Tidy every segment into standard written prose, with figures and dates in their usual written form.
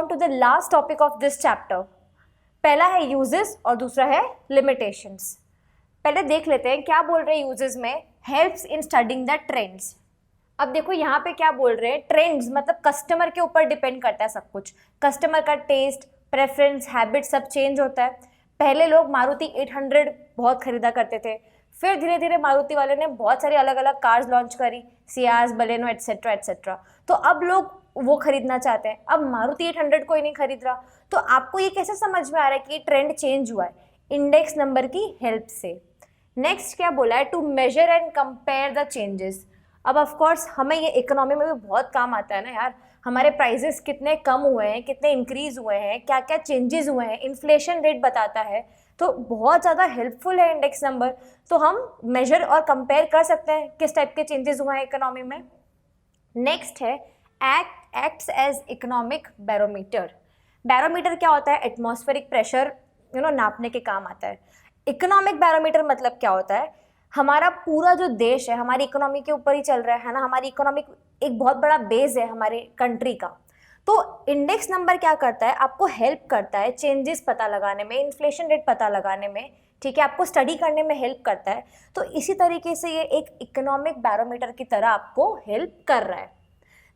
To the last topic of this chapter. पहला है uses और दूसरा है लिमिटेशंस। पहले देख लेते हैं क्या बोल रहे हैं यूजेस में, helps in studying the trends. अब देखो यहाँ पे क्या बोल रहे हैं, ट्रेंड्स मतलब कस्टमर के ऊपर डिपेंड करता है सब कुछ। कस्टमर का टेस्ट, प्रेफरेंस, हैबिट सब चेंज होता है। पहले लोग मारुति 800 बहुत खरीदा करते थे, फिर धीरे धीरे मारुति वाले ने बहुत सारी अलग अलग कार्स लॉन्च करी, सियाज, बलेनो एटसेट्रा एटसेट्रा। तो अब लोग वो खरीदना चाहते हैं, अब मारुति 800 कोई नहीं खरीद रहा। तो आपको ये कैसे समझ में आ रहा है कि ट्रेंड चेंज हुआ है? इंडेक्स नंबर की हेल्प से। नेक्स्ट क्या बोला है, to measure and compare the changes. अब ऑफ कोर्स हमें ये इकोनॉमी में भी बहुत काम आता है ना यार, हमारे प्राइसेस कितने कम हुए हैं, कितने इंक्रीज हुए हैं, क्या क्या चेंजेस हुए हैं, इन्फ्लेशन रेट बताता है, तो बहुत ज़्यादा हेल्पफुल है इंडेक्स नंबर। तो हम मेजर और कंपेयर कर सकते हैं किस टाइप के चेंजेस हुए हैं इकोनॉमी में। नेक्स्ट है acts as economic barometer. Barometer क्या होता है? एटमॉस्फेरिक प्रेशर नापने के काम आता है। इकोनॉमिक बैरोमीटर मतलब क्या होता है? हमारा पूरा जो देश है हमारी इकोनॉमी के ऊपर ही चल रहा है ना, हमारी इकोनॉमिक एक बहुत बड़ा बेस है हमारे कंट्री का। तो इंडेक्स नंबर क्या करता है, आपको हेल्प करता है चेंजेस पता लगाने में, इन्फ्लेशन रेट पता लगाने में, ठीक है, आपको स्टडी करने में हेल्प करता है। तो इसी तरीके से ये एक इकोनॉमिक बैरोमीटर की तरह आपको हेल्प कर रहा है।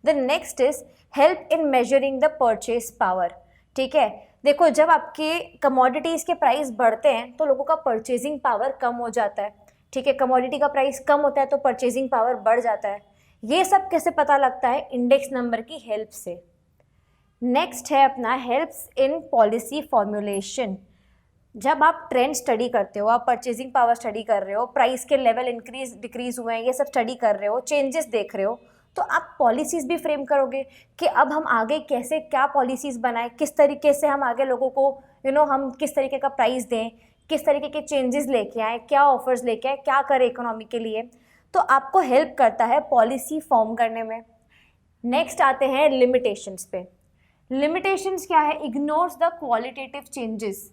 The next is help in measuring the purchase power. ठीक है, देखो जब आपके कमोडिटीज़ के प्राइस बढ़ते हैं तो लोगों का परचेजिंग पावर कम हो जाता है। ठीक है, कमोडिटी का प्राइस कम होता है तो परचेजिंग पावर बढ़ जाता है। ये सब कैसे पता लगता है? इंडेक्स नंबर की हेल्प से। नेक्स्ट है अपना हेल्प्स इन पॉलिसी फॉर्मुलेशन। जब आप ट्रेंड स्टडी करते हो, आप परचेजिंग पावर स्टडी कर रहे हो, प्राइस के लेवल इंक्रीज डिक्रीज हुए हैं, ये सब स्टडी कर रहे हो, चेंजेस देख रहे हो, तो आप पॉलिसीज़ भी फ्रेम करोगे कि अब हम आगे कैसे क्या पॉलिसीज़ बनाएं, किस तरीके से हम आगे लोगों को हम किस तरीके का प्राइस दें, किस तरीके के चेंजेस लेके आए, क्या ऑफर्स लेके आए, क्या करें इकोनॉमी के लिए। तो आपको हेल्प करता है पॉलिसी फॉर्म करने में। नेक्स्ट आते हैं लिमिटेशंस पे। लिमिटेशंस क्या है? Ignores the qualitative changes.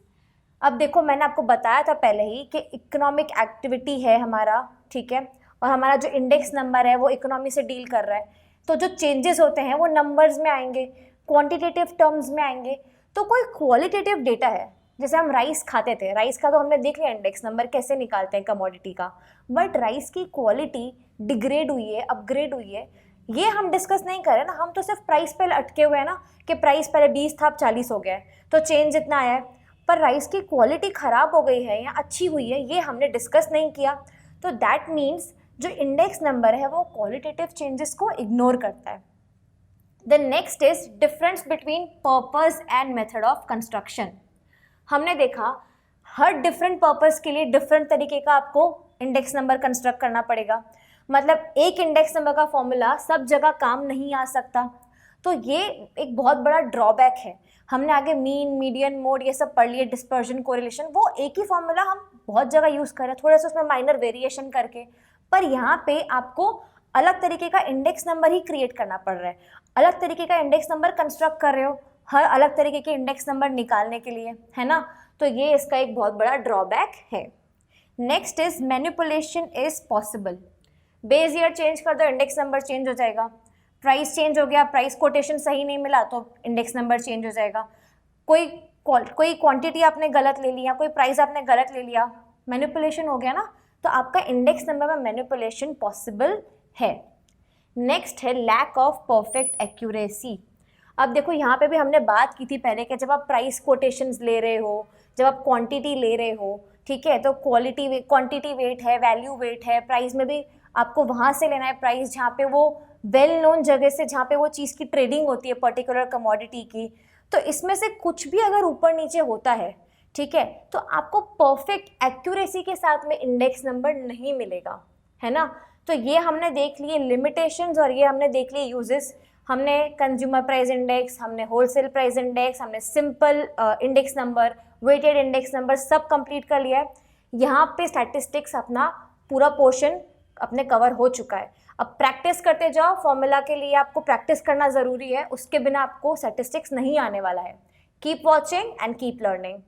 अब देखो मैंने आपको बताया था पहले ही कि इकोनॉमिक एक्टिविटी है हमारा, ठीक है, और हमारा जो इंडेक्स नंबर है वो इकोनॉमी से डील कर रहा है। तो जो चेंजेस होते हैं वो नंबर्स में आएंगे, क्वांटिटेटिव टर्म्स में आएंगे। तो कोई क्वालिटेटिव डेटा है, जैसे हम राइस खाते थे, राइस का तो हमने देख लिया इंडेक्स नंबर कैसे निकालते हैं कमोडिटी का, बट राइस की क्वालिटी डिग्रेड हुई है, अपग्रेड हुई है, ये हम डिस्कस नहीं कर रहे ना। हम तो सिर्फ प्राइस पे अटके हुए हैं ना कि प्राइस पहले 20 था अब 40 हो गया है तो चेंज इतना आया है, पर राइस की क्वालिटी ख़राब हो गई है या अच्छी हुई है ये हमने डिस्कस नहीं किया। तो दैट मीन्स जो इंडेक्स नंबर है वो क्वालिटेटिव चेंजेस को इग्नोर करता है। The next is difference between purpose and method of construction. हमने देखा हर डिफरेंट पर्पस के लिए डिफरेंट तरीके का आपको इंडेक्स नंबर कंस्ट्रक्ट करना पड़ेगा। मतलब एक इंडेक्स नंबर का फॉर्मूला सब जगह काम नहीं आ सकता, तो ये एक बहुत बड़ा ड्रॉबैक है। हमने आगे मीन, मीडियन, मोड ये सब पढ़ लिए, डिस्पर्जन, कोरिलेशन, वो एक ही फॉर्मूला हम बहुत जगह यूज़ कर रहे हैं, थोड़ा सा उसमें माइनर वेरिएशन करके। पर यहाँ पे आपको अलग तरीके का इंडेक्स नंबर ही क्रिएट करना पड़ रहा है, अलग तरीके का इंडेक्स नंबर कंस्ट्रक्ट कर रहे हो हर अलग तरीके के इंडेक्स नंबर निकालने के लिए, है ना। तो ये इसका एक बहुत बड़ा ड्रॉबैक है। Next is manipulation is possible. Base year change कर दो, इंडेक्स नंबर चेंज हो जाएगा। प्राइस चेंज हो गया, प्राइस कोटेशन सही नहीं मिला तो इंडेक्स नंबर चेंज हो जाएगा। कोई क्वांटिटी आपने गलत ले लिया, कोई प्राइस आपने गलत ले लिया, मैनिपुलेशन हो गया ना, तो आपका इंडेक्स नंबर में मैनिपुलेशन पॉसिबल है। नेक्स्ट है लैक ऑफ परफेक्ट एक्यूरेसी। अब देखो यहाँ पे भी हमने बात की थी पहले कि जब आप प्राइस कोटेशंस ले रहे हो, जब आप क्वांटिटी ले रहे हो, ठीक है, तो क्वांटिटी वेट है, वैल्यू वेट है, प्राइस में भी आपको वहाँ से लेना है प्राइस जहाँ पे वो वेल नोन जगह से, जहाँ पे वो चीज़ की ट्रेडिंग होती है पर्टिकुलर कमोडिटी की। तो इसमें से कुछ भी अगर ऊपर नीचे होता है, ठीक है, तो आपको परफेक्ट एक्यूरेसी के साथ में इंडेक्स नंबर नहीं मिलेगा, है ना। तो ये हमने देख लिए लिमिटेशंस और ये हमने देख लिए यूजेस। हमने कंज्यूमर प्राइस इंडेक्स, हमने होलसेल प्राइस इंडेक्स, हमने simple index number, weighted index number सब कंप्लीट कर लिया है। यहाँ पे स्टैटिस्टिक्स अपना पूरा पोर्शन अपने कवर हो चुका है। अब प्रैक्टिस करते जाओ, फॉर्मूला के लिए आपको प्रैक्टिस करना ज़रूरी है, उसके बिना आपको स्टैटिस्टिक्स नहीं आने वाला है। Keep watching and keep learning.